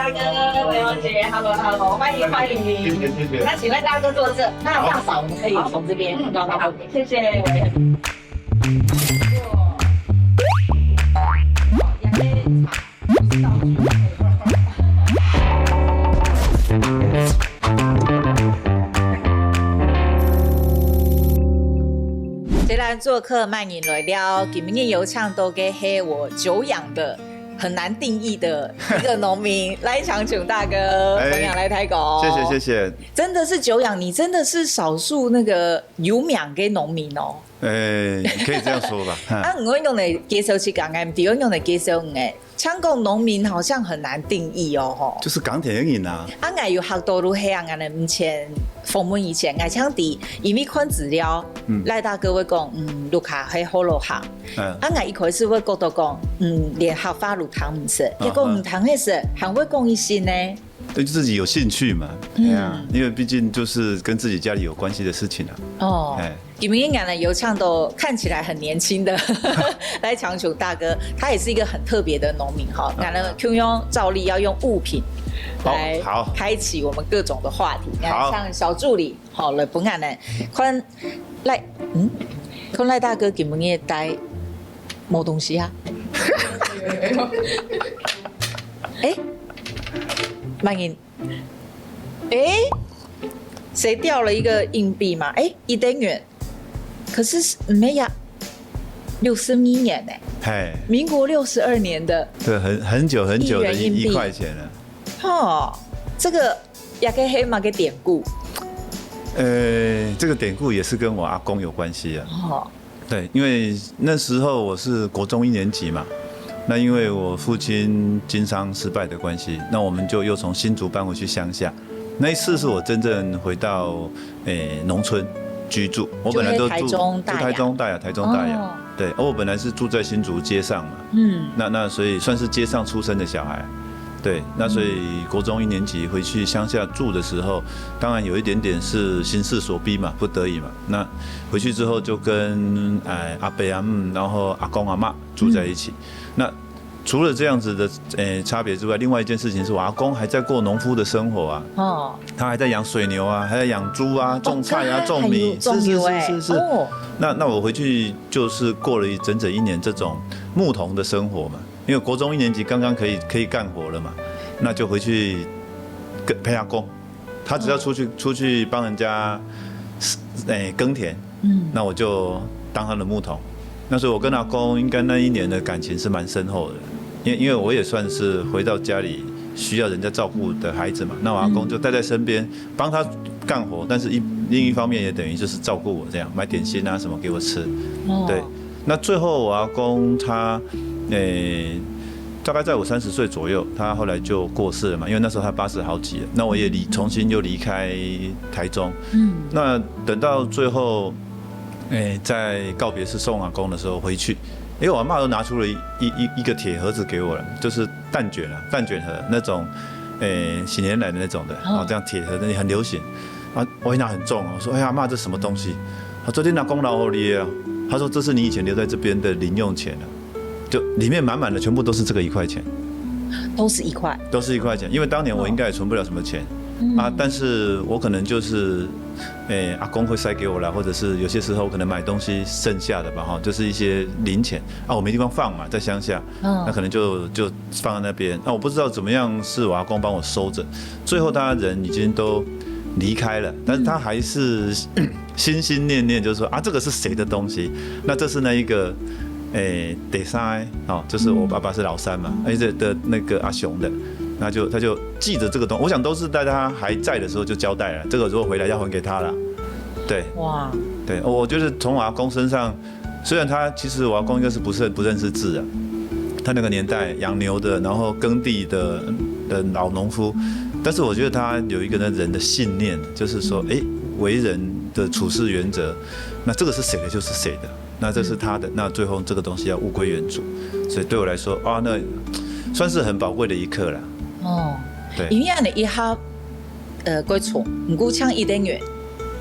大哥，魏小姐，Hello Hello，欢迎欢迎。谢谢。那请问大哥坐这，那大嫂我们可以从这边到那边。谢谢。虽然做客慢饮来了，今天油唱都给黑我久养的。很难定义的一个农民，来强琼大哥，分享来台狗，谢谢谢谢，真的是久养，你真的是少数那个有名的农民哦。可以这样说吧。啊，我用来介绍去讲 MD， 我用来介绍哎，香港农民好像很难定义哦，吼。就是港铁人啊。啊，我有学到如黑暗的目前访问以前，我抢伫因为看资料，赖大哥会讲，卢卡喺好路行。啊，我一开始会觉得讲，连合法路堂唔是，结果唔堂迄时，还会讲一些呢。对自己有兴趣嘛，因为毕竟就是跟自己家里有关系的事情啊。哦，你们应该呢有唱都看起来很年轻的来强琼大哥，他也是一个很特别的农民哈。那呢 Q 用照例要用物品来开启我们各种的话题。像小助理好了，不按呢，看赖看赖大哥给我们也带某东西啊。哎。慢音，谁掉了一个硬币嘛？1等元，可是没呀，62年呢，民国62年的，对，很久很久的1块钱了。哦，这个也可以黑马给典故。这个典故也是跟我阿公有关系啊。哦，对，因为那时候我是国中1年级嘛。那因为我父亲经商失败的关系，那我们就又从新竹搬回去乡下。那一次是我真正回到农村居住。我本来都住台中大雅，对，我本来是住在新竹街上嘛。那所以算是街上出生的小孩。对，那所以国中1年级回去乡下住的时候，当然有一点点是形势所逼嘛，不得已嘛。那回去之后就跟阿伯阿姆，然后阿公阿嬷住在一起。那除了这样子的差别之外，另外一件事情是我阿公还在过农夫的生活啊。哦，他还在养水牛啊，还在养猪啊，种菜啊，种米，是。那我回去就是过了整整1年这种牧童的生活嘛。因为国中1年级刚刚可以干活了嘛，那就回去陪阿公，他只要出去帮人家耕田，那我就当他的牧童。那所以我跟阿公应该那1年的感情是蛮深厚的，因为我也算是回到家里需要人家照顾的孩子嘛，那我阿公就带在身边帮他干活，但是另一方面也等于就是照顾我这样，买点心啊什么给我吃。对，那最后我阿公他大概在我30岁左右，他后来就过世了嘛，因为那时候他80好几了。那我也重新又离开台中。那等到最后，在告别式送阿公的时候回去，我阿嬷都拿出了一个铁盒子给我了，就是蛋卷盒那种，喜年来的那种的，然后这样铁盒那里很流行。啊，我会拿很重，我说阿嬷这什么东西？他昨天拿公劳后哩啊，他说这是你以前留在这边的零用钱啊。就里面满满的全部都是这个1块钱，都是1块，都是1块钱。因为当年我应该也存不了什么钱，但是我可能就是，阿公会塞给我啦，或者是有些时候可能买东西剩下的吧，哈，就是一些零钱啊，我没地方放嘛，在乡下，那可能就放在那边。那我不知道怎么样是我阿公帮我收着，最后他人已经都离开了，但是他还是心心念念，就是说啊，这个是谁的东西？那这是那一个。第三就是我爸爸是老三嘛，的那个阿雄的，他就记着这个东西，我想都是在他还在的时候就交代了，这个如果回来要还给他了。对，哇，对，我就是从我阿公身上，虽然其实我阿公应该是不认识字啊，他那个年代养牛的，然后耕地的老农夫，但是我觉得他有一个人的信念，就是说，为人的处事原则，那这个是谁的就是谁的。那这是他的，那最后这个东西要物归原主，所以对我来说啊，那算是很宝贵的一刻了。哦，对，因为安尼一下，过错，唔过抢1等元，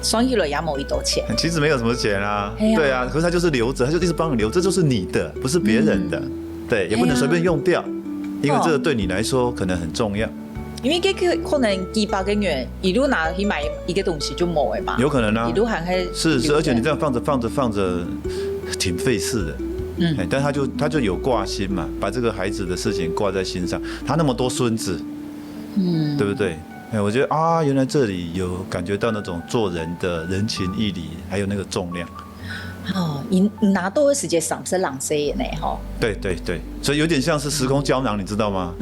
双一了也冇1多钱。其实没有什么钱啊，对啊，可是他就是留着，他就一直帮你留，这就是你的，不是别人的，对，也不能随便用掉，因为这个对你来说可能很重要。因为可能几百个月一路拿去买一个东西就没了嘛，有可能啊，一路还是，而且你这样放着，挺费事的。但他就有挂心嘛，把这个孩子的事情挂在心上。他那么多孙子，对不对？我觉得啊，原来这里有感觉到那种做人的人情义理，还有那个重量。你拿到的时间上是浪费的呢，对，所以有点像是时空胶囊，你知道吗？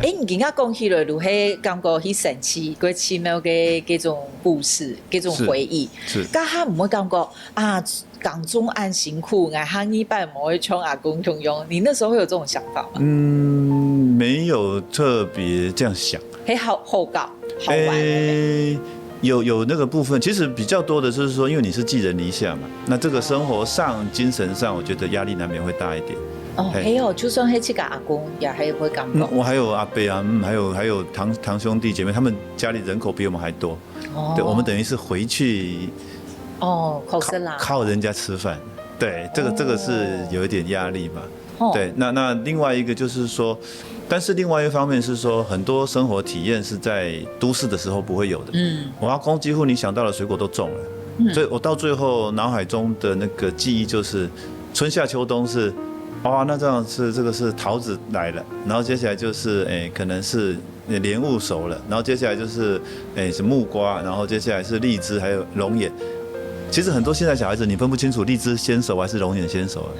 你今仔讲起来，如何感觉很神奇、过奇妙的这种故事、这种回忆，噶他唔会感觉啊，港中案辛苦，俺行一半唔会冲阿公同用。你那时候会有这种想法吗？没有特别这样想。好搞，好玩。有那个部分，其实比较多的就是说，因为你是寄人篱下嘛，那这个生活上、精神上，我觉得压力难免会大一点。还有就算黑七个阿公也还会感觉。我还有阿伯啊，还有堂兄弟姐妹，他们家里人口比我们还多。对，我们等于是回去靠人家吃饭。对，这个是有一点压力嘛。对，那另外一个就是说，但是另外一方面是说，很多生活体验是在都市的时候不会有的。我阿公几乎你想到的水果都种了，所以我到最后脑海中的那个记忆就是春夏秋冬是。那这样这个是桃子来了，然后接下来就是可能是莲雾熟了，然后接下来就是是木瓜，然后接下来是荔枝，还有龙眼。其实很多现在小孩子你分不清楚荔枝先熟还是龙眼先熟了。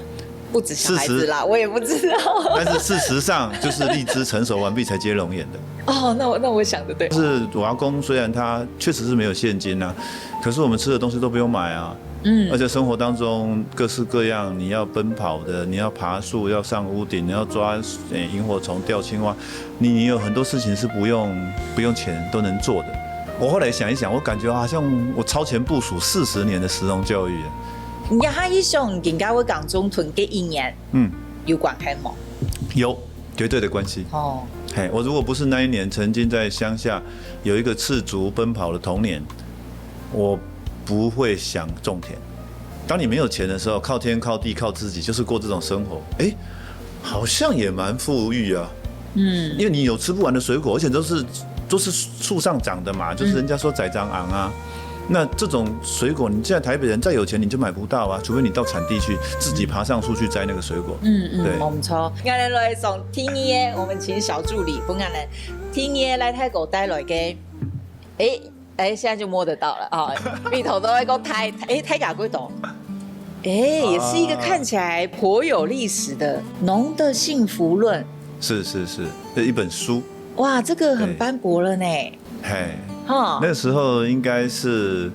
不止小孩子啦，我也不知道。但是事实上就是荔枝成熟完毕才接龙眼的。那我想的对。是我阿公虽然他确实是没有现金啊，可是我们吃的东西都不用买啊。而且生活当中各式各样，你要奔跑的，你要爬树，要上屋顶，你要抓萤火虫、钓青蛙，你有很多事情是不用钱都能做的。我后来想一想，我感觉好像我超前部署40年的食农教育。你哈一想，人家会港中囤给1年，有关系吗？有绝对的关系。我如果不是那一年曾经在乡下有一个赤足奔跑的童年，我不会想种田。当你没有钱的时候，靠天靠地靠自己，就是过这种生活。好像也蛮富裕啊。因为你有吃不完的水果，而且都是树上长的嘛，就是人家说宰张昂啊。那这种水果，你现在台北人再有钱你就买不到啊，除非你到产地去自己爬上树去摘那个水果。对，我们错。俺来来送天爷，我们请小助理帮俺来天爷来泰国带来嘅，现在就摸得到了啊！蜜头都会讲泰雅龟斗，也是一个看起来颇有历史的《农的幸福论》。是，这一本书。哇，这个很斑驳了呢。那时候应该是，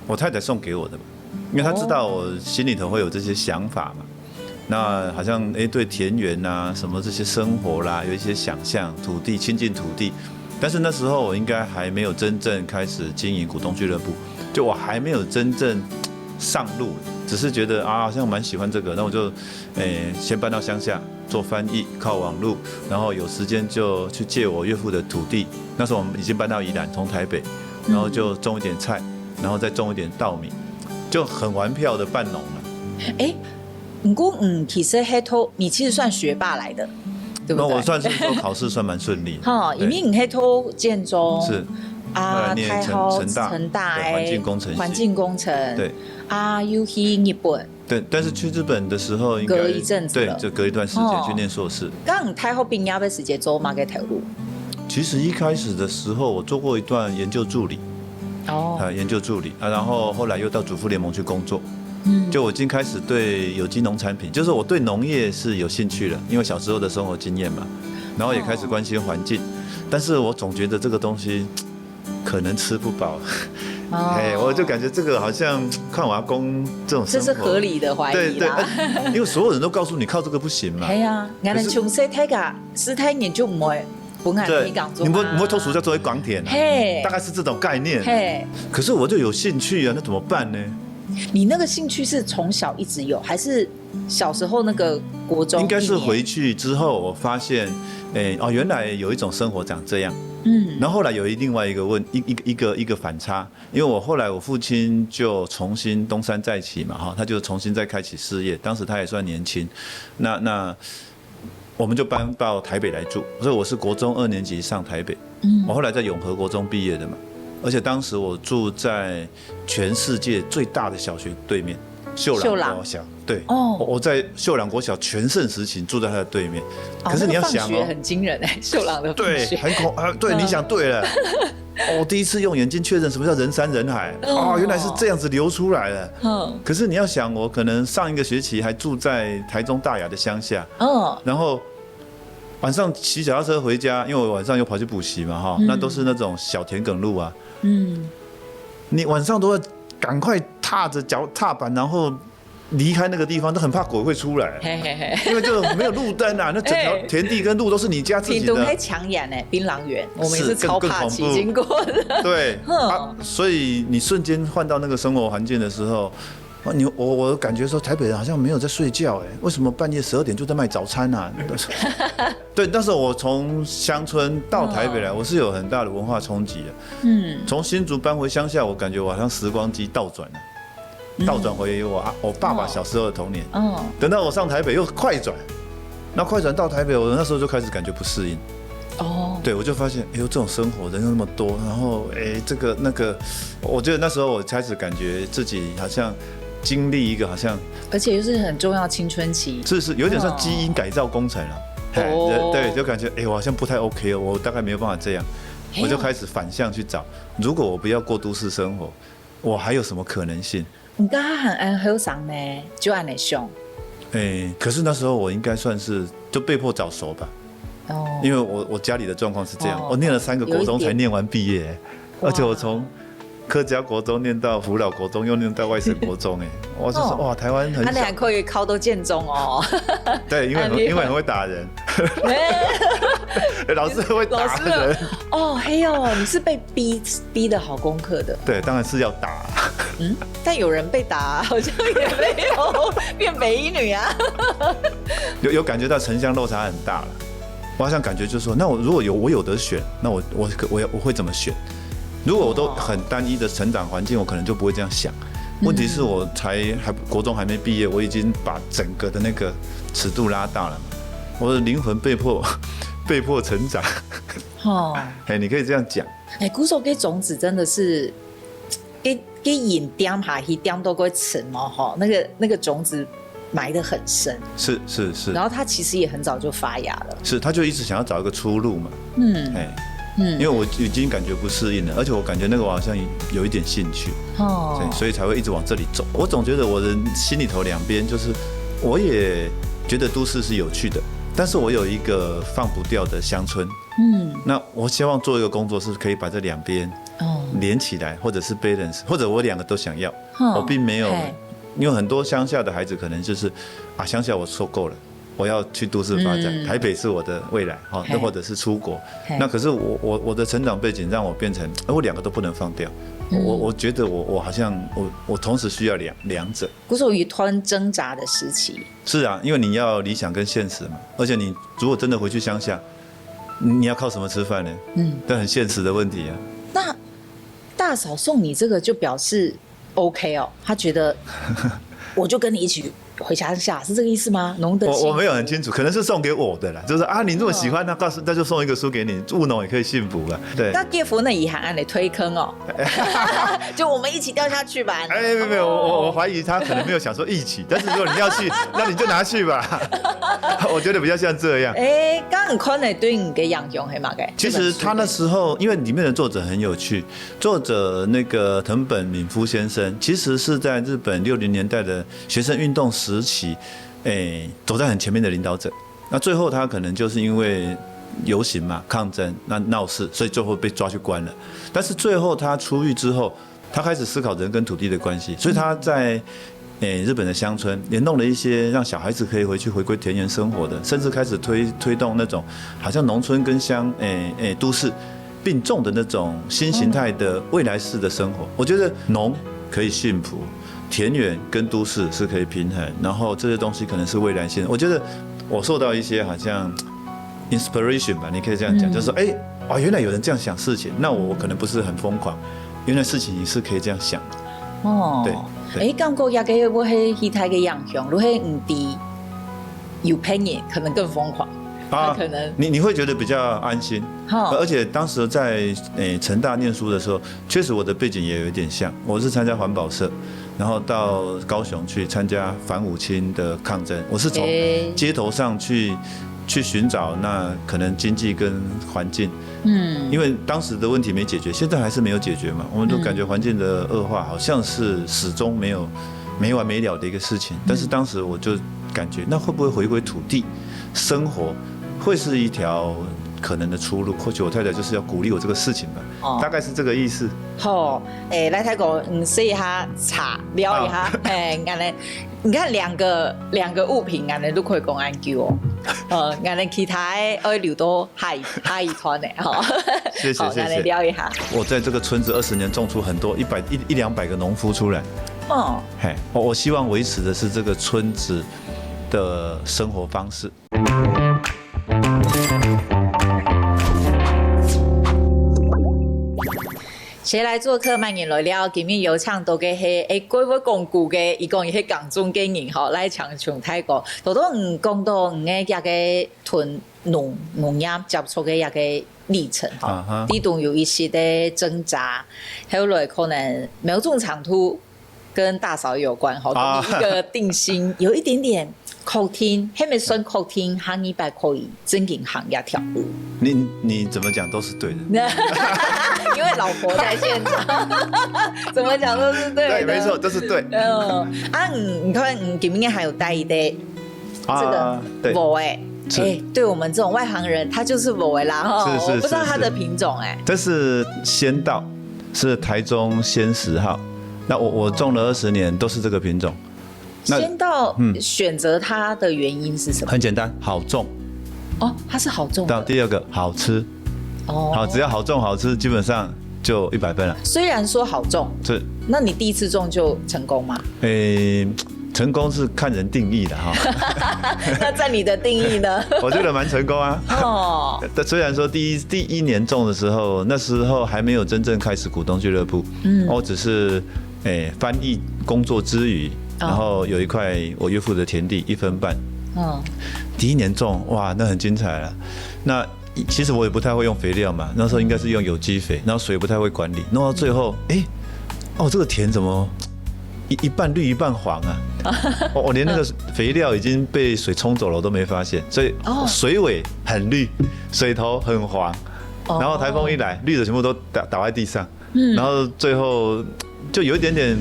我太太送给我的吧，因为她知道我心里头会有这些想法嘛。那好像对田园啊什么这些生活啦有一些想象，土地亲近土地。但是那时候我应该还没有真正开始经营股东俱乐部，就我还没有真正上路，只是觉得好像蛮喜欢这个，那我就先搬到乡下做翻译，靠网路，然后有时间就去借我岳父的土地。那时候我们已经搬到宜兰，从台北，然后就种一点菜，然后再种一点稻米，就很玩票的半农了。不过其实你其实算学霸来的。那我算是说考试算蛮顺利的。因为你可以偷建中是太好成大环境工程对又去日本对，但是去日本的时候隔一阵子对，就隔一段时间去念硕士。刚你太后毕业的时间走马给条路。其实一开始的时候我做过一段研究助理研究助理然后后来又到主妇联盟去工作。就我已经开始对有机农产品，就是我对农业是有兴趣了，因为小时候的生活经验嘛，然后也开始关心环境，但是我总觉得这个东西可能吃不饱，我就感觉这个好像看我阿公这种生活，这是合理的怀疑啦。对，因为所有人都告诉你靠这个不行嘛。系啊，俺们从小睇噶，10年就唔会。对，你不会偷暑假作为广田大概是这种概念。可是我就有兴趣啊，那怎么办呢？你那个兴趣是从小一直有，还是小时候那个国中？应该是回去之后，我发现，原来有一种生活长这样。然后后来有另外一个一个反差，因为后来我父亲就重新东山再起嘛，他就重新再开启事业，当时他也算年轻，那我们就搬到台北来住，所以我是国中2年级上台北，我后来在永和国中毕业的嘛，而且当时我住在全世界最大的小学对面，秀朗国小，对，我在秀朗国小全盛时期住在它的对面，可是你要想放学很惊人秀朗的放学，对，你想对了。我第一次用眼睛确认什么叫人山人海，原来是这样子流出来的。可是你要想，我可能上一个学期还住在台中大雅的乡下，然后晚上骑脚踏车回家，因为我晚上又跑去补习嘛，那都是那种小田埂路啊，你晚上都要赶快踏着脚踏板，然后离开那个地方，都很怕鬼会出来，因为就没有路灯啊，那整条田地跟路都是你家自己的。屏东还抢眼槟榔园，我们也是超怕骑经过的。对，所以你瞬间换到那个生活环境的时候，我感觉说台北人好像没有在睡觉，为什么半夜12点就在卖早餐啊？对，但是我从乡村到台北来，我是有很大的文化冲击的。从新竹搬回乡下，我感觉我好像时光机倒转了。倒转回我爸爸小时候的童年，等到我上台北又快转，那快转到台北，我那时候就开始感觉不适应。对，我就发现，这种生活人又那么多，然后这个那个，我觉得那时候我开始感觉自己好像经历一个好像，而且又是很重要青春期，是有点像基因改造工程了。对，就感觉我好像不太 OK 了，我大概没有办法这样，我就开始反向去找，如果我不要过都市生活，我还有什么可能性？你刚刚很好上呢，就按你凶。可是那时候我应该算是就被迫早熟吧。因为我家里的状况是这样，我念了3个国中才念完毕业，而且我从客家国中念到福老国中，又念到外省国中，我就说哇，台湾很小。你还可以考到建中哦。对，因为很会打人。老师会打人。你是被逼的好功课的。对，当然是要打。但有人被打，好像也没有变北一女啊。有感觉到城乡落差很大了。我好像感觉就是说，那如果我有得选，那我会怎么选？如果我都很单一的成长环境，我可能就不会这样想。问题是我国中还没毕业，我已经把整个的那个尺度拉大了嘛，我的灵魂被迫成长。你可以这样讲。古时候给种子真的是给引点下去，点都会沉哦，那个种子埋得很深。是。然后它其实也很早就发芽了。是，他就一直想要找一个出路嘛。因为我已经感觉不适应了，而且我感觉那个我好像有一点兴趣，所以才会一直往这里走。我总觉得我的心里头两边，就是我也觉得都市是有趣的，但是我有一个放不掉的乡村。那我希望做一个工作是可以把这两边连起来，或者是 balance， 或者我2个都想要。我并没有，因为很多乡下的孩子可能就是乡下我受够了。我要去都市发展，台北是我的未来，又或者是出国。那可是我的成长背景让我变成，我2个都不能放掉。我觉得我好像我同时需要两者。不是有突然挣扎的时期。是啊，因为你要理想跟现实嘛，而且你如果真的回去乡下，你要靠什么吃饭呢？这很现实的问题啊。那大嫂送你这个就表示 OK 哦，他觉得我就跟你一起回乡下，是这个意思吗？我没有很清楚，可能是送给我的啦，就是你这么喜欢，那就送一个书给你，务农也可以幸福吧。对。那叶福那遗憾按你推坑哦，就我们一起掉下去吧。没有，我怀疑他可能没有想说一起，但是如果你要去，那你就拿去吧。我觉得比较像这样。刚很宽的对你给养用黑马给。其实他那时候，因为里面的作者很有趣，作者那个藤本敏夫先生，其实是在日本60年代的学生运动时期，走在很前面的领导者。那最后他可能就是因为游行嘛、抗争、闹事，所以最后被抓去关了。但是最后他出狱之后，他开始思考人跟土地的关系，所以他在日本的乡村也弄了一些让小孩子可以回归田园生活的，甚至开始推动那种好像农村跟都市并重的那种新形态的未来式的生活。我觉得农可以驯服，田园跟都市是可以平衡，然后这些东西可能是未来性的。我觉得我受到一些好像 inspiration 吧，你可以这样讲，就是说原来有人这样想事情，那我可能不是很疯狂，原来事情你是可以这样想的。对。感觉也给我迄台嘅样向，如果唔低有偏见，可能更疯狂。可能你会觉得比较安心。而且当时在成大念书的时候，确实我的背景也有一点像，我是参加环保社，然后到高雄去参加反五轻的抗争，我是从街头上去寻找那可能经济跟环境，因为当时的问题没解决，现在还是没有解决嘛，我们都感觉环境的恶化好像是始终没完没了的一个事情，但是当时我就感觉那会不会回归土地生活会是一条可能的出路，或许我太太就是要鼓励我这个事情吧，大概是这个意思。好，来泰国，试一下茶，聊一下，你看两个物品，都可以讲研究哦，其他会留到下一团的哈。谢谢。聊一下。我在这个村子20年，种出很多100-200个农夫出来。我希望维持的是这个村子的生活方式。谁来做客慢言来了？今面有唱到嘅係各位講古嘅，伊講伊係港中嘅人吼來搶從泰國，多講到嘅一個屯農業接觸嘅一個歷程哈，呢度有一些的掙扎，後來可能苗種長途跟大嫂有關哈，一個定心有一點點。靠天，係咪算靠天？行100可以正經行一條路。你怎麼講都是對的，因為老婆在現場，怎麼講都是對的。對，沒錯，都是對。你看，今天還有帶一袋這個粿對我們這種外行人，它就是粿啦哈。我不知道它的品種這是仙道，是台中仙10號。那我種了20年，都是這個品種。先到選擇它的原因是什麼？很簡單，好種。它是好種。到第二個好吃。好，只要好種好吃，基本上就100分了。雖然說好種，是，那你第一次種就成功嗎？成功是看人定義的哈。那在你的定義呢？我覺得蠻成功啊。雖然說第一年種的時候，那時候還沒有真正開始股東俱樂部，我只是翻譯工作之餘。然後有一塊我岳父的田地1分半，第一年種哇，那很精彩了。那其實我也不太會用肥料嘛，那時候應該是用有機肥，然後水不太會管理，弄到最後，這個田怎麼一半綠一半黃啊？我連那個肥料已經被水沖走了，我都沒發現，所以水尾很綠，水頭很黃，然後颱風一來，綠的全部都倒在地上，然後最後就有一點點。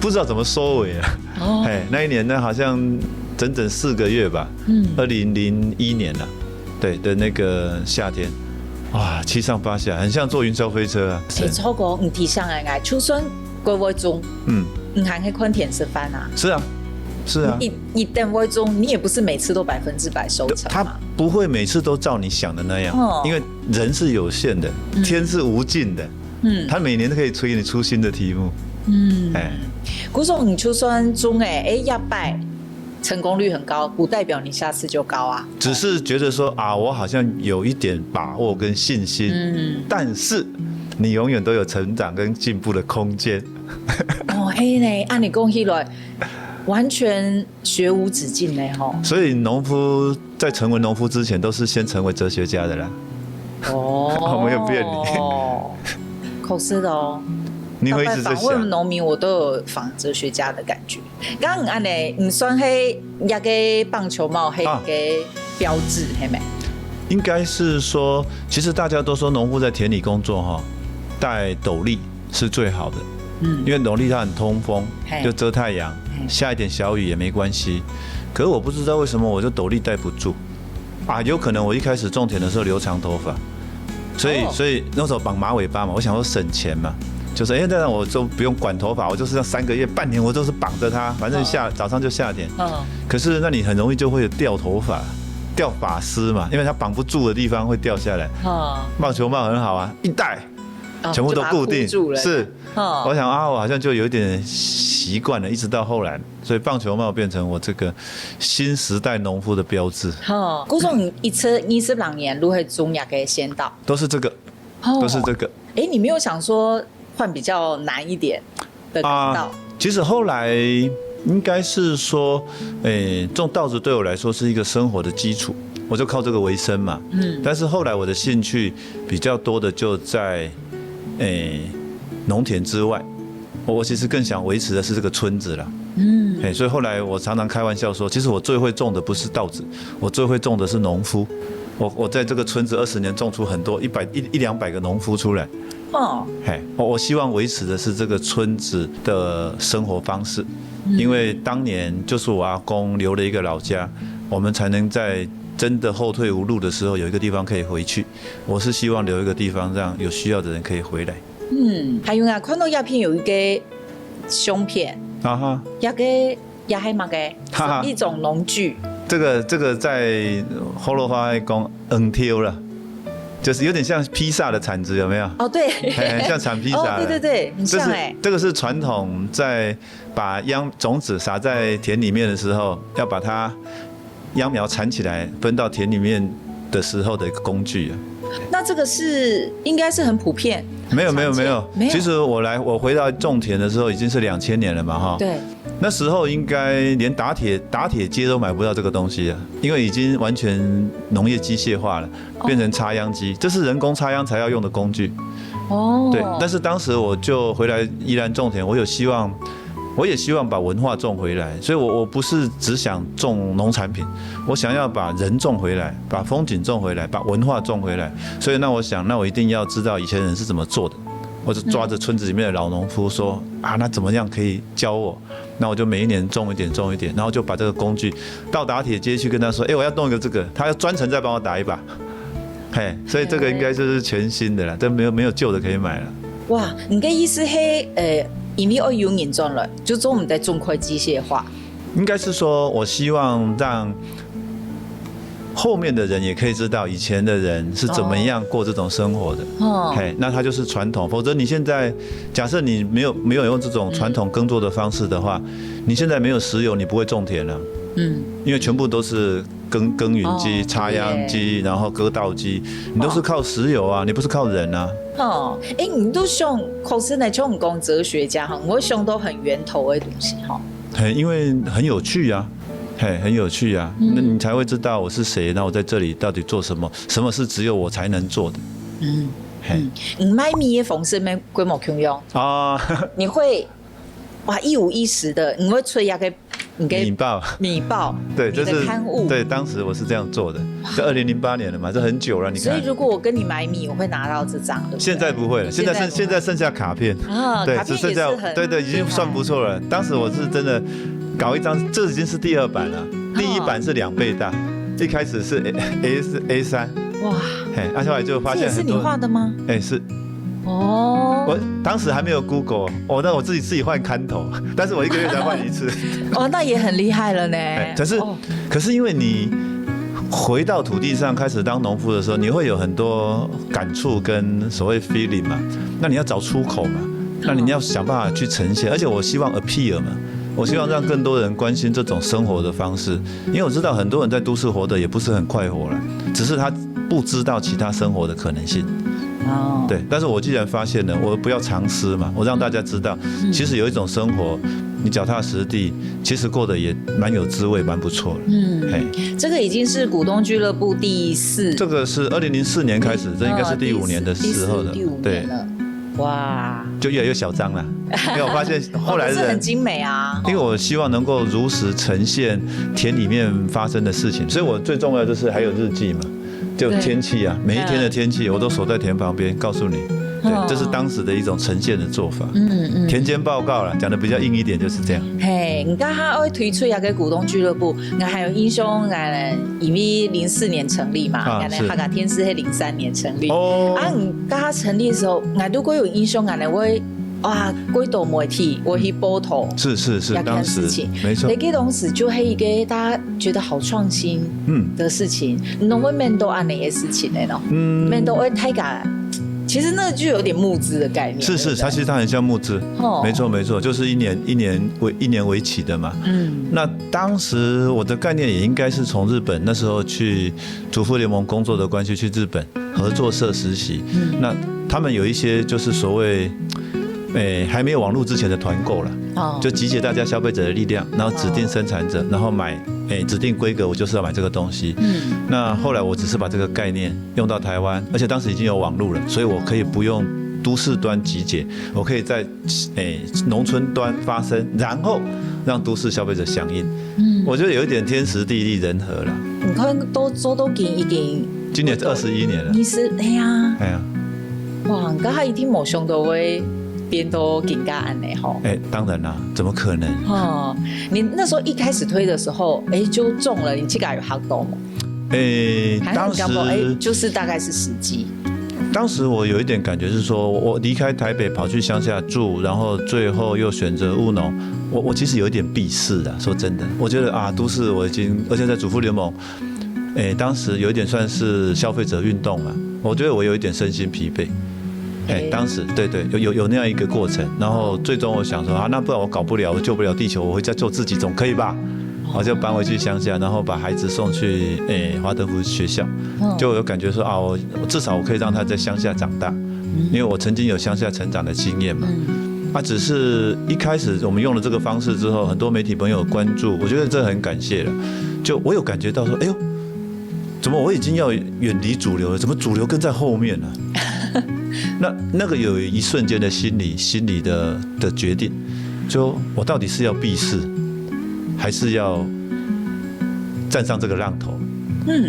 不知道怎麼收尾啊！那一年呢，好像整整4個月吧。2001年了，對的那個夏天，哇，7上8下，很像坐雲霄飛車啊！超過唔提上來，就算過為中，你還可以寬田吃飯啊！是啊。你等為中，你也不是每次都100%收成。他不會每次都照你想的那樣，因為人是有限的，天是無盡的。他每年都可以催你出新的題目。古總，你就算中100%成功率很高，不代表你下次就高啊。只是覺得說我好像有一點把握跟信心，但是你永遠都有成長跟進步的空間。按你講起來，完全學無止境嘞吼。所以農夫在成為農夫之前，都是先成為哲學家的啦。我沒有騙你。口是的哦。你會一直在想。訪問農民，我都有訪哲學家的感覺。剛剛按呢，你算係一個棒球帽，係一個標誌，係咪？應該是說，其實大家都說農夫在田裡工作哈，戴斗笠是最好的。因為斗笠它很通風，就遮太陽，下一點小雨也沒關係。可是我不知道為什麼我就斗笠戴不住有可能我一開始種田的時候留長頭髮，所以那時候綁馬尾巴嘛，我想說省錢嘛。就是這樣我就不用管頭髮，我就是這樣3個月、半年，我都是綁着它，反正早上就下田。可是那你很容易就會有掉頭髮、掉髮絲嘛，因為它綁不住的地方會掉下來。棒球帽很好啊，一戴全部都固定。是，我想我好像就有點習慣了，一直到後來，所以棒球帽變成我這個新時代農夫的標誌。古總20年如何種一個仙道？都是這個，都是這個。你沒有想說換比較難一點的稻道？其實後來應該是說，種稻子對我來說是一個生活的基礎。我就靠这个为生嘛。但是后来我的兴趣比较多的就在农田之外，我其实更想维持的是这个村子啦。所以后来我常常开玩笑说，其实我最会种的不是稻子，我最会种的是农夫。我在这个村子20年种出很多100-200个农夫出来。我希望维持的是这个村子的生活方式，因为当年就是我阿公留了一个老家，我们才能在真的后退无路的时候有一个地方可以回去。我是希望留一个地方让有需要的人可以回来。还有啊，看到鸦片有一个胸片，也还嘛个一种农具。这个在后路话讲挑了，就是有点像披萨的铲子，有没有？对，像铲披萨的。对，很像这个是传统在把秧种子撒在田里面的时候，要把它秧苗铲起来分到田里面的时候的一个工具。那这个应该是很普遍。没有，其实我回到种田的时候已经是2000年了嘛，哈。对。那时候应该连打铁机都买不到这个东西了，因为已经完全农业机械化了，变成插秧机，这是人工插秧才要用的工具。对。但是当时我就回来宜兰种田，我也希望把文化种回来，所以我不是只想种农产品，我想要把人种回来，把风景种回来，把文化种回来。所以那我一定要知道以前人是怎么做的。我就抓着村子里面的老农夫说那怎么样可以教我？那我就每一年种一点，然后就把这个工具到打铁街去跟他说，我要弄一个这个，他要专程再帮我打一把。所以这个应该就是全新的了，这没有旧的可以买了。哇，你的意思是因为要有人种了，就做我们在种块机械化。应该是说，我希望让后面的人也可以知道以前的人是怎么样过这种生活的。那它就是传统。否则你现在假设你没有用这种传统耕作的方式的话，你现在没有石油，你不会种田了。因为全部都是耕耘机、插秧机，然后割稻机，你都是靠石油啊，你不是靠人啊。你都想考试来像讲哲学家我想到很源头的东西因为很有趣啊。很有趣啊，那你才会知道我是谁，那我在这里到底做什么？什么是只有我才能做的？你卖米的方式没规模运用你会一五一十的，你会吹个米报，对，这是刊物。对，当时我是这样做的，这2008年了嘛，这很久了，你看。所以如果我跟你买米，我会拿到这张，对不对？现在不会了，现在剩下卡片对，只剩下对，已经算不错了。当时我是真的。搞一张，这已经是第2版了，第1版是2倍大，一开始是 A3， 哇，后来就发现很多。这也是你画的吗？是。我当时还没有 Google， 那我自己换刊头，但是我1个月才换1次。那也很厉害了呢。可是因为你回到土地上开始当农夫的时候，你会有很多感触跟所谓 feeling 嘛，那你要找出口嘛，那你要想办法去呈现，而且我希望 appeal 嘛。我希望让更多人关心这种生活的方式，因为我知道很多人在都市活得也不是很快活了，只是他不知道其他生活的可能性。对，但是我既然发现了，我不要藏私嘛，我让大家知道，其实有一种生活，你脚踏实地，其实过得也蛮有滋味，蛮不错的。这个已经是股东俱乐部第4，这个是2004年开始，这应该是第5年的时候了。第5年了。哇，就越来越小张了，因为我发现后来是很精美啊。因为我希望能够如实呈现田里面发生的事情，所以我最重要的就是还有日记嘛，就天气啊，每一天的天气我都守在田旁边告诉你。对，这是当时的一种呈现的做法。田间报告啦，讲的比较硬一点就是这样。你刚刚会推出一个股东俱乐部，还有英雄因为04年成立嘛，哈嘎天师是03年成立。你刚刚成立的时候，如果有英雄会几多媒体我去报道，是当时没错，那个当时就一个大家觉得好创新的事情，侬会面对这样的事情的喏，面对会太假。其实那就有点募资的概念，是，它其实它很像募资，没错，就是一年为期的嘛。那当时我的概念也应该是从日本那时候去主妇联盟工作的关系去日本合作社实习，那他们有一些就是所谓还没有网络之前的团购了，就集结大家消费者的力量，然后指定生产者，然后买指定规格，我就是要买这个东西。那后来我只是把这个概念用到台湾，而且当时已经有网络了，所以我可以不用都市端集结，我可以在农村端发声，然后让都市消费者响应。我觉得有一点天时地利人和了。你看都已经今年21年了。你是哎呀，哇，刚才一定某兄都会变都更加安嘞吼。当然啦，怎么可能？你那时候一开始推的时候，就中了，你这个有好多吗？当时就是大概是10几。当时我有一点感觉是说，我离开台北跑去乡下住，然后最后又选择务农，我其实有一点避世的。说真的，我觉得都市我已经，而且在主妇联盟，当时有一点算是消费者运动嘛，我觉得我有一点身心疲惫。当时对有那样一个过程，然后最终我想说那不然我搞不了，我救不了地球，我回家救自己总可以吧？我就搬回去乡下，然后把孩子送去华德福学校，就有感觉说我至少我可以让他在乡下长大，因为我曾经有乡下成长的经验嘛。只是一开始我们用了这个方式之后，很多媒体朋友关注，我觉得这很感谢了。就我有感觉到说，怎么我已经要远离主流了？怎么主流跟在后面呢？那个有一瞬间的心理的决定，就我到底是要避世，还是要站上这个浪头？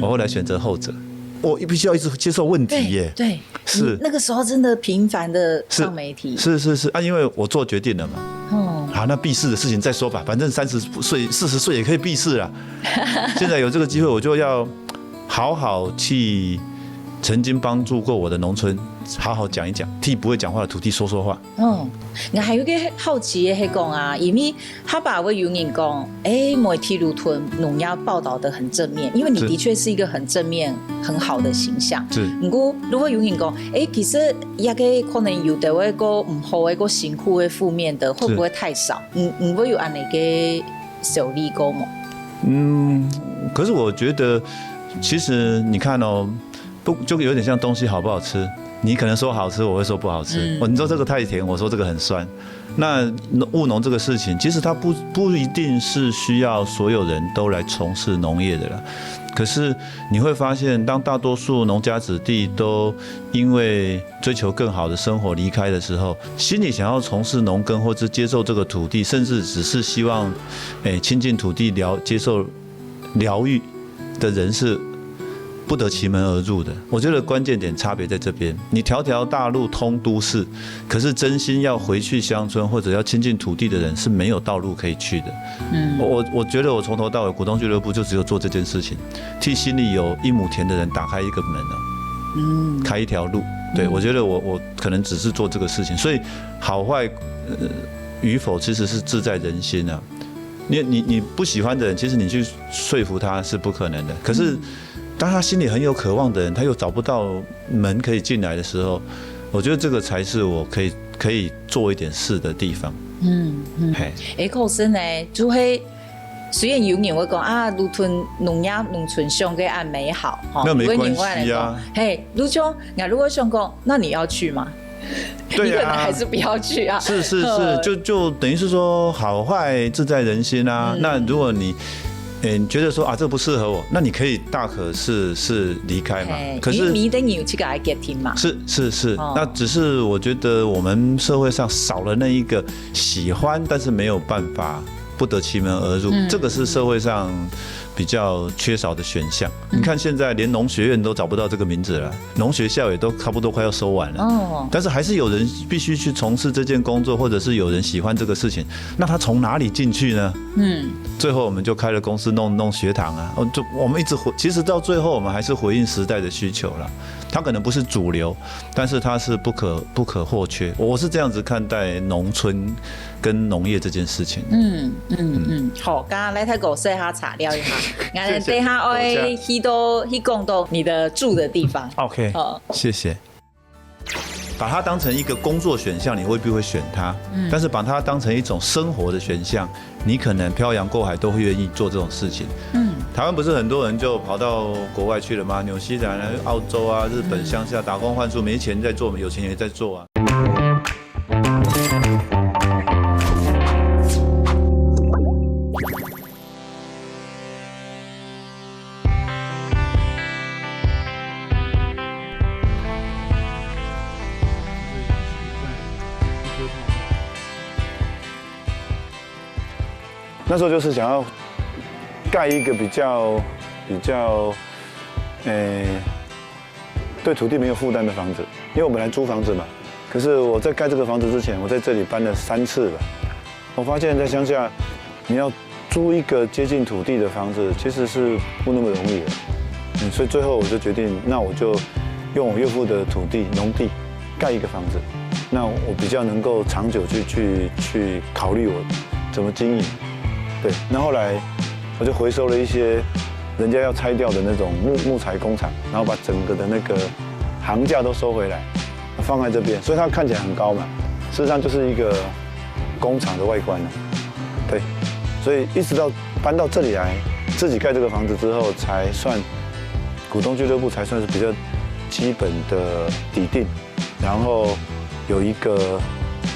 我后来选择后者。我必须要一直接受问题耶。对，是那个时候真的频繁的上媒体。是因为我做决定了嘛。好，那避世的事情再说吧，反正30岁、40岁也可以避世啦。现在有这个机会，我就要好好去曾经帮助过我的农村，好好讲一讲，替不会讲话的土地说说话。我还有一个好奇的是讲因为他把我有人讲，媒体如屯农业报道的很正面，因为你的确是一个很正面、很好的形象。不过如果有人讲，其实也可能有的一个不好的一个辛苦的负面的，会不会太少？你会有按那个小力沟吗？可是我觉得，其实你看就有点像东西好不好吃。你可能说好吃，我会说不好吃。你说这个太甜，我说这个很酸。那务农这个事情，其实它不一定是需要所有人都来从事农业的啦。可是你会发现，当大多数农家子弟都因为追求更好的生活离开的时候，心里想要从事农耕，或者接受这个土地，甚至只是希望亲近土地、接受疗愈的人是不得其门而入的。我觉得关键点差别在这边，你条条大路通都市，可是真心要回去乡村或者要亲近土地的人是没有道路可以去的。我觉得我从头到尾股东俱乐部就只有做这件事情，替心里有1亩田的人打开一个门开一条路。对，我觉得我可能只是做这个事情，所以好坏与否其实是志在人心啊。你不喜欢的人，其实你去说服他是不可能的。可是当他心里很有渴望的人，他又找不到门可以进来的时候，我觉得这个才是我可以做一点事的地方。可是呢，就会虽然有人会讲如屯农业农村乡给按美好，那没关系啊。如果想讲，那你要去吗？对啊，你可能还是不要去啊。是，就等于是说好坏志在人心啊。那如果你觉得说这不适合我，那你可以大可是离开嘛。可是你等于有这个爱 get 嘛。是，那只是我觉得我们社会上少了那一个喜欢，但是没有办法不得其门而入，这个是社会上比较缺少的选项。你看现在连农学院都找不到这个名字了，农学校也都差不多快要收完了。但是还是有人必须去从事这件工作，或者是有人喜欢这个事情，那他从哪里进去呢？最后我们就开了公司弄学堂啊。我们一直其实到最后我们还是回应时代的需求了。它可能不是主流，但是它是不可或缺。我是这样子看待农村跟农业这件事情。好，刚刚来台狗说下查料一下，俺等下会去讲到你的住的地方。OK， 谢谢。把它当成一个工作选项，你未必会选它。但是把它当成一种生活的选项，你可能漂洋过海都会愿意做这种事情。台湾不是很多人就跑到国外去了吗？纽西兰、澳洲啊、日本乡下打工换宿，没钱在做，有钱也在做啊。那时候就是想要盖一个比较对土地没有负担的房子，因为我本来租房子嘛。可是我在盖这个房子之前，我在这里搬了3次吧。我发现，在乡下，你要租一个接近土地的房子，其实是不那么容易的。所以最后我就决定，那我就用我岳父的土地农地盖一个房子，那我比较能够长久去考虑我怎么经营。对，那后来我就回收了一些人家要拆掉的那种木材工厂，然后把整个的那个行架都收回来，放在这边，所以它看起来很高嘛，事实上就是一个工厂的外观了。对，所以一直到搬到这里来，自己盖这个房子之后，才算股东俱乐部才算是比较基本的底定，然后有一个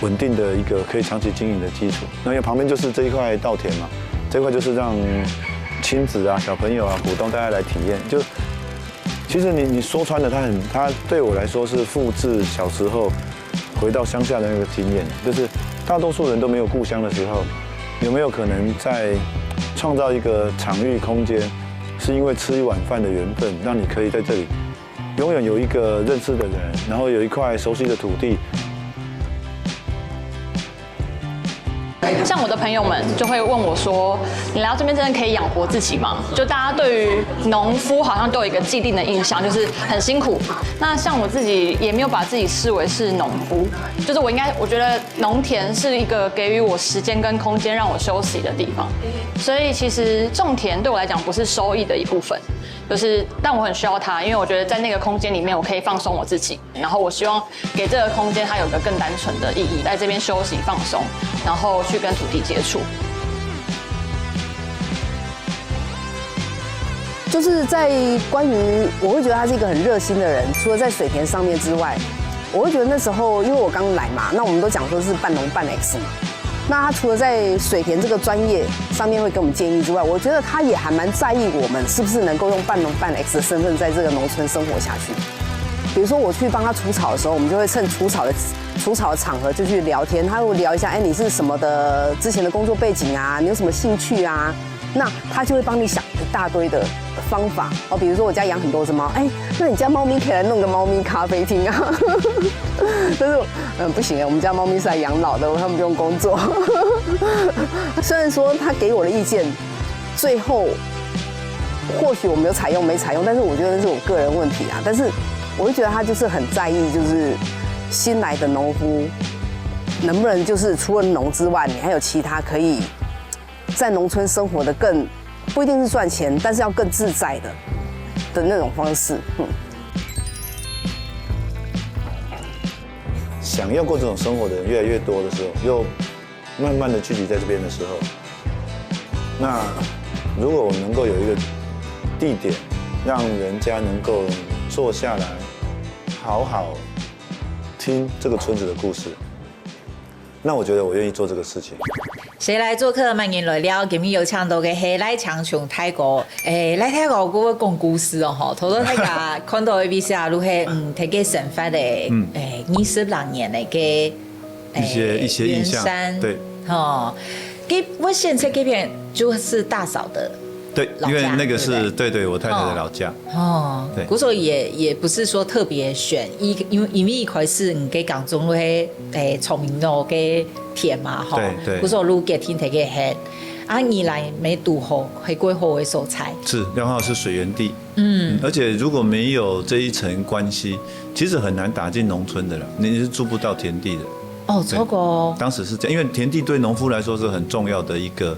稳定的一个可以长期经营的基础。那因为旁边就是这一块稻田嘛，这块就是让亲子啊、小朋友啊、股东大家来体验。就其实你说穿了，它对我来说是复制小时候回到乡下的那个经验，就是大多数人都没有故乡的时候，有没有可能在创造一个场域空间，是因为吃一碗饭的缘分，让你可以在这里永远有一个认识的人，然后有一块熟悉的土地。像我的朋友们就会问我说：“你来到这边真的可以养活自己吗？”就大家对于农夫好像都有一个既定的印象，就是很辛苦。那像我自己也没有把自己视为是农夫，就是我觉得农田是一个给予我时间跟空间让我休息的地方。所以其实种田对我来讲不是收益的一部分。但我很需要它，因为我觉得在那个空间里面，我可以放松我自己。然后我希望给这个空间它有个更单纯的意义，在这边休息放松，然后去跟土地接触。就是在关于我会觉得他是一个很热心的人，除了在水田上面之外，我会觉得那时候因为我刚来嘛，那我们都讲说是半农半 X 嘛。那他除了在水田这个专业上面会给我们建议之外，我觉得他也还蛮在意我们是不是能够用半农半 X 的身份在这个农村生活下去。比如说我去帮他除草的时候，我们就会趁除草的场合就去聊天，他会聊一下，你是什么的之前的工作背景啊，你有什么兴趣啊？那他就会帮你想一大堆的方法哦，比如说我家养很多只猫，那你家猫咪可以来弄个猫咪咖啡厅啊。但是不行我们家猫咪是来养老的，他们不用工作。虽然说他给我的意见，最后或许我没有采用，但是我觉得那是我个人问题啊。但是我会觉得他就是很在意，就是新来的农夫能不能就是除了农之外，你还有其他可以在农村生活的更不一定是赚钱，但是要更自在的那种方式。想要过这种生活的人越来越多的时候，又慢慢的聚集在这边的时候，那如果我们能够有一个地点，让人家能够坐下来，好好听这个村子的故事，那我觉得我愿意做这个事情。谁来做客？慢言来了，今日有请到嘅係赖强雄泰國，來泰國嗰個講故事哦，吼，頭先大家看到嘅 VCR 如係睇嘅神發嘅，20年嚟嘅一些印象，對，哦，我現在這邊就是大嫂的。对，因為那個是對我太太的老家。哦，對，嗰時也不是說特別選，因為一塊是唔給港中路嘅聰明路嘅田嘛，吼，嗰時路嘅天體嘅黑，啊，二來沒堵好，係歸好嘅所在。是，剛好是水源地。而且如果沒有這一層關係，其實很難打進農村的啦，你是租不到田地的。哦，這個當時是這樣，因為田地對農夫來說是很重要的一個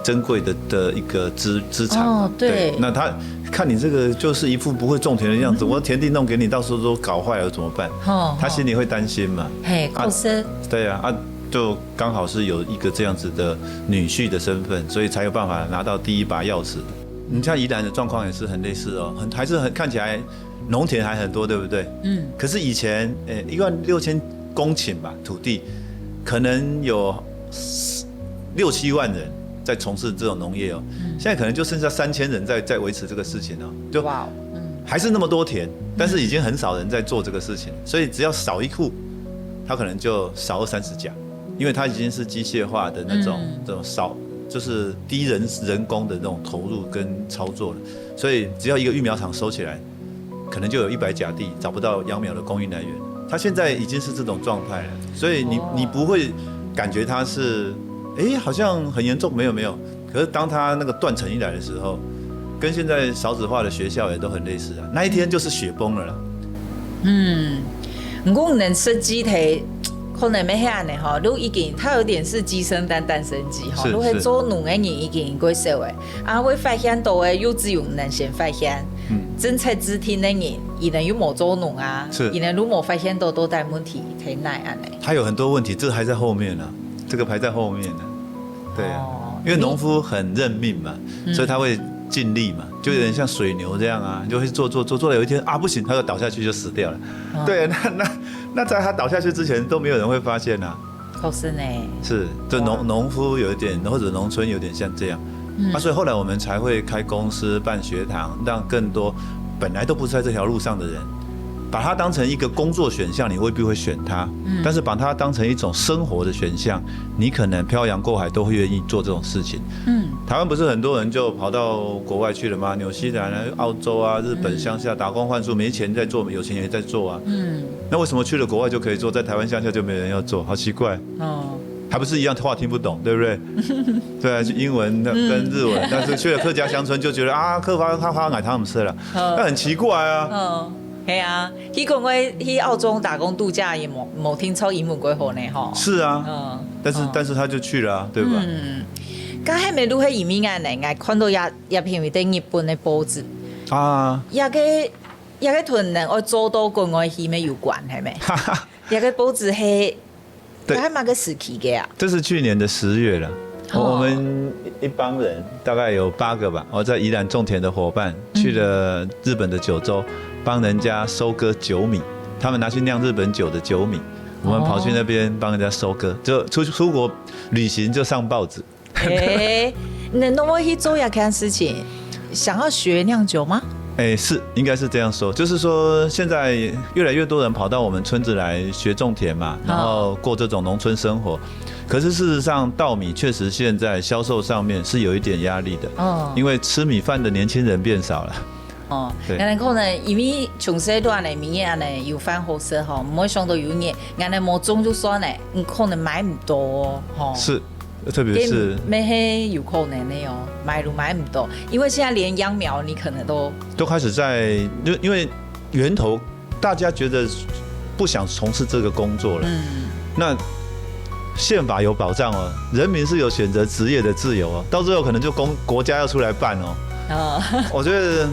珍貴的一個資產。哦，對。那他看你這個就是一副不會種田的樣子，我田地弄給你，到時候都搞壞了怎麼辦？他心裡會擔心嘛。嘿，公司。對啊，就剛好是有一個這樣子的女婿的身份，所以才有辦法拿到第一把鑰匙。你像宜蘭的狀況也是很類似哦，還是很看起來農田還很多，對不對？可是以前16000公頃吧土地，可能有6-7萬人在從事這種農業哦，現在可能就剩下3000人在維持這個事情哦，就還是那麼多田，但是已經很少人在做這個事情，所以只要少一戶，它可能就少20-30甲，因為它已經是機械化的那種這種就是低人工的那种投入跟操作了，所以只要一个育苗场收起来，可能就有100甲地找不到秧苗的供应来源。它现在已经是这种状态了，所以你不会感觉它是好像很严重，没有。可是当它那个断层一来的时候，跟现在少子化的学校也都很类似啊，那一天就是雪崩了啦。不过能设计题。可能要遐呢吼，如已经它有点是鸡生蛋，蛋生鸡吼。如果做2个人已经过社会，我发现到的幼稚园能先发现，政策制定的人，伊能有冇做农啊？伊能如冇发现到都带问题，太难安尼。它有很多问题，这个还在后面呢，这个排在后面呢。对啊，因为农夫很认命嘛，所以他会尽力嘛，就有点像水牛这样啊，就会做到有一天不行，他就倒下去就死掉了。对，那在他倒下去之前都没有人会发现啊。是呢。是，就农夫有一点，或者农村有点像这样。所以后来我们才会开公司办学堂，让更多本来都不是在这条路上的人，把它当成一个工作选项，你未必会选它，但是把它当成一种生活的选项，你可能漂洋过海都会愿意做这种事情。台湾不是很多人就跑到国外去了吗？纽西兰啊、澳洲啊、日本乡下打工换宿，没钱在做，有钱也在做啊。那为什么去了国外就可以做，在台湾乡下就没人要做？好奇怪。还不是一样话听不懂，对不对？对啊，英文跟日文，但是去了客家乡村就觉得客家话矮他们吃了，那很奇怪啊。系啊，去讲去澳洲打工度假也冇听超英文几好呢吼。是啊，但是他就去了啊，对吧？刚还没录迄移民案呢，我看到也片面在日本的报纸啊，也个屯人我做到跟我戏面有关，系咪？也个报纸系，还嘛个时期嘅啊？这是去年的10月了。我们一帮人大概有8个吧，在宜兰种田的伙伴去了日本的九州，帮人家收割酒米，他们拿去酿日本酒的酒米，我们跑去那边帮人家收割，就出国旅行就上报纸。那我去做一件事情，想要学酿酒吗？是，应该是这样说，就是说现在越来越多人跑到我们村子来学种田嘛，然后过这种农村生活。可是事实上，稻米确实现在销售上面是有一点压力的，因为吃米饭的年轻人变少了。咱可能因为从小段的米安呢有饭好食吼，唔会想到有嘢，咱的冇种就算呢，可能买唔到哦。是。特别是没黑有可能的哦，买不到，因为现在连秧苗你可能都开始在，因为源头大家觉得不想从事这个工作了，那宪法有保障哦，人民是有选择职业的自由哦，到最后可能就国家要出来办哦。我觉得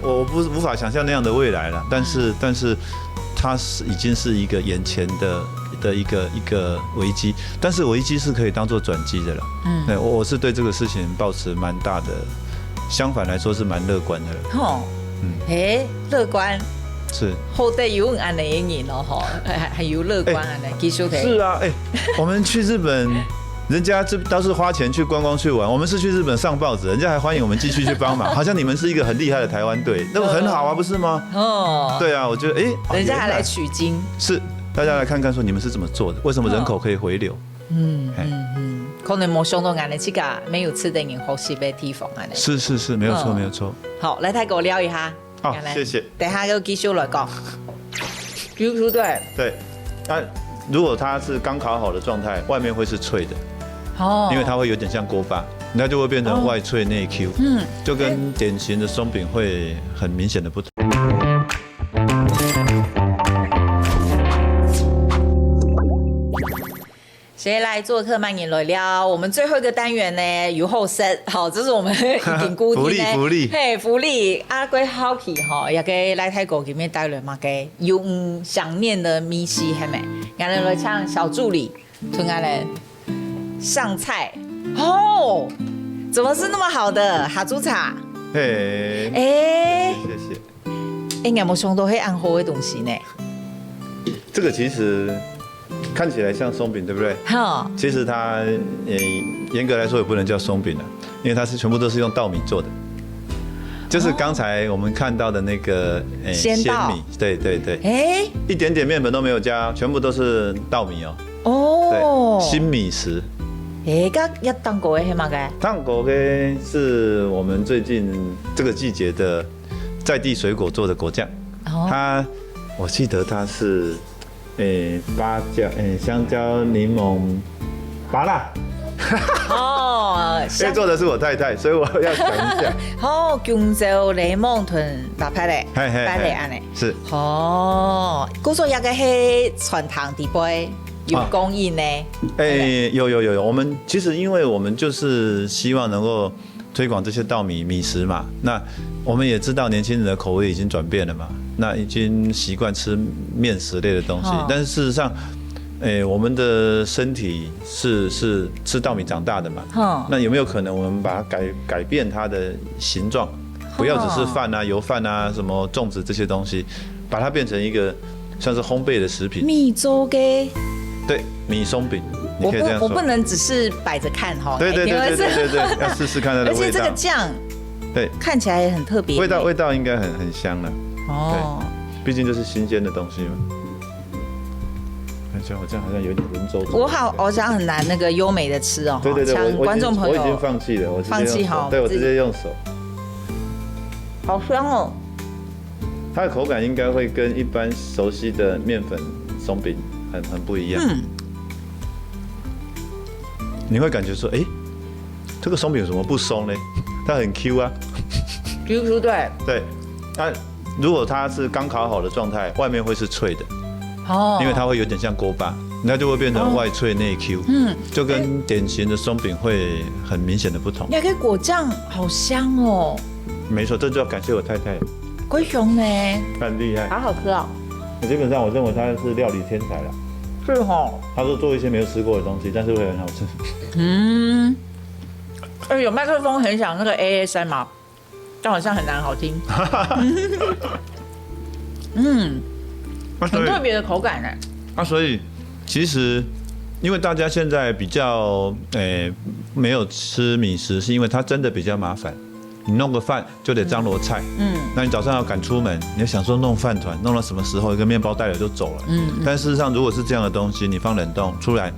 我无法想象那样的未来了，但是它已经是一个眼前的一个危机，但是危机是可以当作转机的了。对，我是对这个事情抱持蛮大的，相反来说是蛮乐观的了。乐观是后代有安的人哦，还有乐观安的技术是啊，我们去日本。人家这都是花钱去观光去玩，我们是去日本上报纸，人家还欢迎我们继续去帮忙，好像你们是一个很厉害的台湾队，那么很好啊，不是吗？对啊，我觉得人家还来取经，是大家来看看说你们是怎么做的，为什么人口可以回流？可能冇想到俺的这个没有吃的人呼吸的地方啊。是，没有错。好，来泰国聊一下。好，谢谢。等下又继续来讲。对，如果它是刚烤好的状态，外面会是脆的。因为它会有点像锅巴，它就会变成外脆内 Q，就跟典型的松饼会很明显的不同。谁来做客慢饮来聊？我们最后一个单元呢，有后生，好，这是我们已经固定的福利阿龟好奇哈，也给来泰国里面带来嘛给有想念的米西还没，俺们来唱小助理，同俺们上菜哦，怎么是那么好的哈猪茶？谢谢。俺没想到会安好的东西呢。这个其实。看起来像松饼，对不对？其实它严格来说也不能叫松饼了，因为它是全部都是用稻米做的，就是刚才我们看到的那个鲜米，对，一点点面粉都没有加，全部都是稻米哦。对，新米食。甲要当过的黑嘛个？糖果呢是我们最近这个季节的在地水果做的果酱。它我记得它是芭蕉、香蕉、柠檬、芭乐。哦，因为做的是我太太，所以我要讲一下。哦，香蕉、柠檬豚、白派嘞，白嘞安尼。是。哦，故说也个迄传糖底杯有供应呢。有，我们其实因为我们就是希望能够推广这些稻米米食嘛，那我们也知道年轻人的口味已经转变了嘛，那已经习惯吃面食类的东西，但是事实上。我们的身体是吃稻米长大的嘛，那有没有可能我们把它改变它的形状，不要只是饭啊、油饭啊、什么粽子这些东西，把它变成一个像是烘焙的食品。米粥给对米松饼，你可以这样说。我不能只是摆着看哈。对，要试试看它的味道。而且这个酱，对，看起来也很特别。味道应该很香了。哦，对，毕竟就是新鲜的东西嘛。我这样好像有点文绉绉。我想很难那个优美的吃哦。对，像观众朋友我已经放弃了，放弃好。对，我直接用手。好香哦！它的口感应该会跟一般熟悉的面粉松饼很不一样。你会感觉说，这个松饼有什么不松呢？它很 Q 啊。Q 对。对，那如果它是刚烤好的状态，外面会是脆的。因为它会有点像锅巴，那就会变成外脆内 Q，就跟典型的松饼会很明显的不同。那个果酱好香哦。没错，这就要感谢我太太。龟熊呢？很厉害，好好吃哦。基本上我认为她是料理天才了。是哦。她说做一些没有吃过的东西，但是会很好吃。有麦克风很想那个 ASMR 吗？但好像很难好听。很特别的口感呢。所以其实因为大家现在比较没有吃米食，是因为它真的比较麻烦。你弄个饭就得张罗菜，那你早上要赶出门，你要想说弄饭团，弄到什么时候一个面包带了就走了，但事实上如果是这样的东西，你放冷冻出来，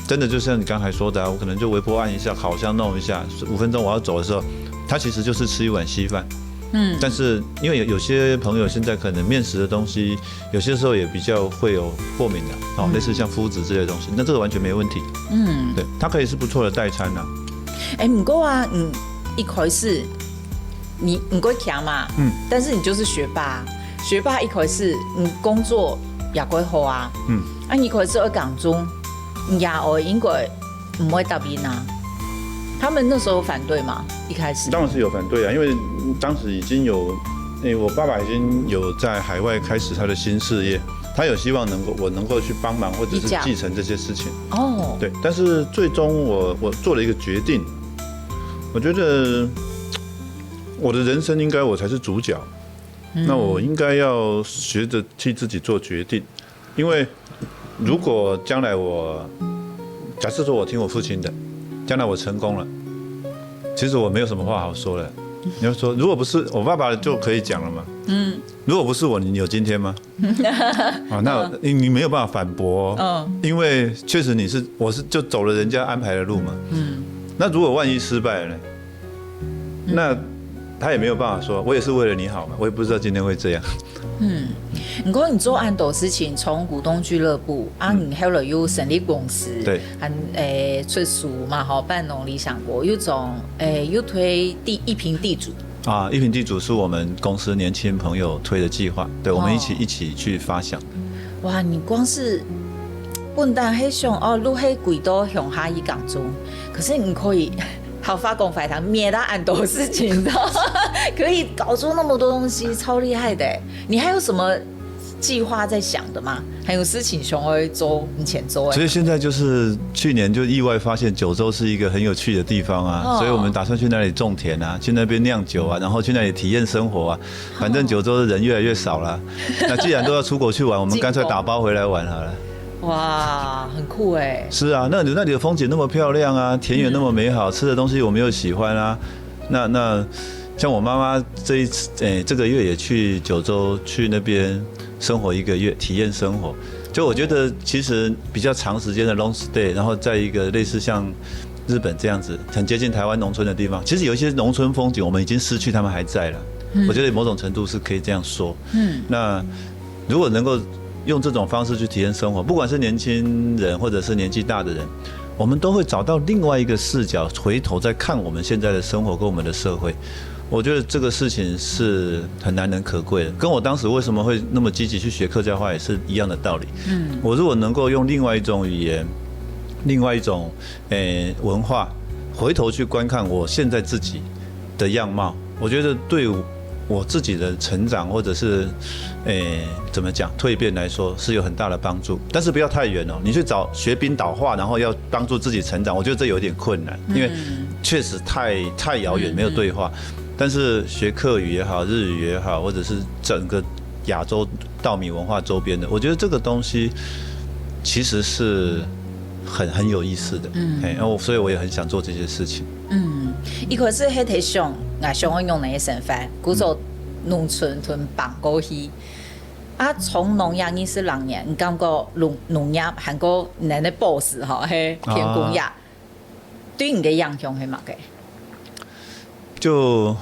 真的就像你刚才说的，我可能就微波按一下，烤箱弄一下，5分钟我要走的时候，它其实就是吃一碗稀饭。但是因为有些朋友现在可能面食的东西，有些时候也比较会有过敏的，类似像麸质之类的东西，那这个完全没问题。对，它可以是不错的代餐啦。不过啊，一开始你会强嘛，但是你就是学霸，学霸一开始你工作也会好啊，你开始会讲中，你也会应该不会答应啊。他们那时候反对吗？一开始当然是有反对啊，因为当时已经有，我爸爸已经有在海外开始他的新事业，他有希望我能够去帮忙或者是继承这些事情。对，但是最终我做了一个决定，我觉得我的人生应该我才是主角，那我应该要学着替自己做决定，因为如果将来假设说我听我父亲的。将来我成功了，其实我没有什么话好说了。你要说，如果不是我爸爸就可以讲了嘛。如果不是我，你有今天吗？那你没有办法反驳。因为确实我是就走了人家安排的路嘛。那如果万一失败了呢？那他也没有办法说，我也是为了你好嘛。我也不知道今天会这样。不过你做安多事情，从股东俱乐部你后来又成立公司，对，出书嘛，办农理想国，又推一坪地主一坪地主是我们公司年轻朋友推的计划，对，我们一起去发想。哇，你光是笨蛋黑熊录黑鬼都向哈一港中，可是你可以。好发公法堂灭到很多事情的，可以搞出那么多东西，超厉害的。你还有什么计划在想的吗？还有事情想要做你前做？所以现在就是去年就意外发现九州是一个很有趣的地方啊，所以我们打算去那里种田啊，去那边酿酒啊，然后去那里体验生活啊。反正九州的人越来越少了，那既然都要出国去玩，我们干脆打包回来玩好了。哇，很酷哎！是啊，那里的风景那么漂亮啊，田园那么美好，吃的东西我们又喜欢啊。那像我妈妈这个月也去九州，去那边生活1个月，体验生活。就我觉得其实比较长时间的 long stay， 然后在一个类似像日本这样子很接近台湾农村的地方，其实有一些农村风景我们已经失去，他们还在了。我觉得某种程度是可以这样说。那如果能够用这种方式去体验生活，不管是年轻人或者是年纪大的人，我们都会找到另外一个视角，回头再看我们现在的生活跟我们的社会。我觉得这个事情是很难能可贵的，跟我当时为什么会那么积极去学客家话也是一样的道理。我如果能够用另外一种语言，另外一种文化，回头去观看我现在自己的样貌，我觉得对我自己的成长或者是怎么讲蜕变来说是有很大的帮助。但是不要太远哦，你去找学冰岛话，然后要帮助自己成长，我觉得这有点困难，因为确实太遥远，没有对话。但是学客语也好，日语也好，或者是整个亚洲稻米文化周边的，我觉得这个东西其实是很有意思的。所以我也很想做这些事情。一个是黑体熊，熊会用哪些省饭？古走农村屯绑沟鱼。从农业伊是人年，你感觉农业韩国人的 boss 哈，嘿偏工业，对你的影响是嘛个？就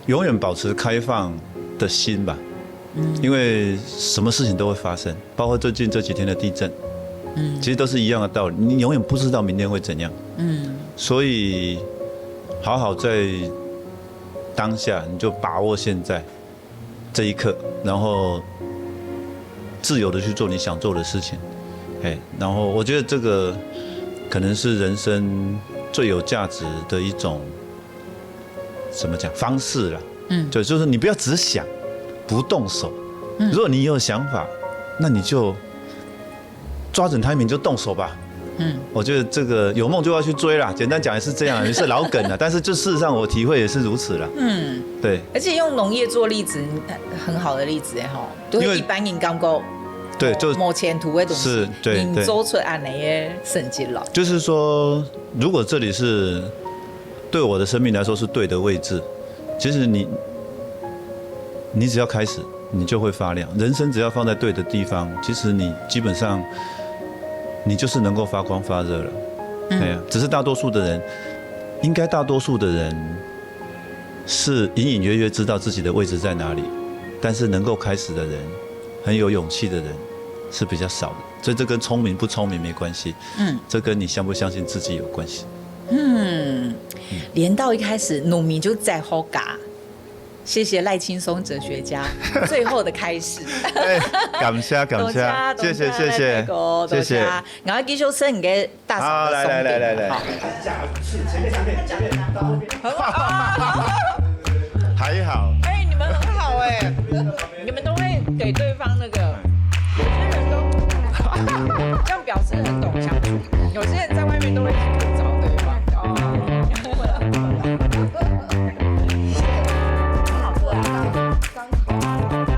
永远保持开放的心吧，因为什么事情都会发生，包括最近这几天的地震，其实都是一样的道理，你永远不知道明天会怎样，所以好好在当下，你就把握现在这一刻，然后自由的去做你想做的事情，然后我觉得这个可能是人生最有价值的一种。怎么讲方式啦？就是你不要只想，不动手。如果你有想法，那你就抓准timing就动手吧。我觉得这个有梦就要去追啦。简单讲也是这样，也是老梗了。但是就事实上我体会也是如此啦。对。而且用农业做例子，很好的例子哈，就是一般人感觉对，就没前途的东西，是对，你做出安那些成绩了。就是说，如果这里是。对我的生命来说是对的位置，其实你只要开始，你就会发亮。人生只要放在对的地方，其实你基本上你就是能够发光发热了。只是大多数的人是隐隐约约知道自己的位置在哪里，但是能够开始的人，很有勇气的人是比较少的。所以这跟聪明不聪明没关系，这跟你相不相信自己有关系。连到一开始农民就在好嘎，谢谢赖青松哲学家最后的开始。感谢，谢谢。然后继续升你的大嫂的松饼。来，还好。你们很好你们都会给对方那个，有些人都这样表示很懂相处，有些人在外面都会吐槽对方。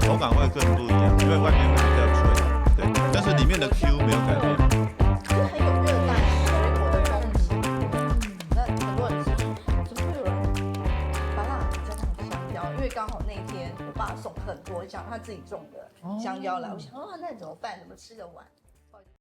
口感会更不一样，因为外面会比较脆，对，但是里面的 Q 没有改变。是很有热带水果的风情。那很多人说，怎么会有人把它加上香蕉？因为刚好那天我爸送很多箱他自己种的香蕉来，我想那怎么办？怎么吃得完？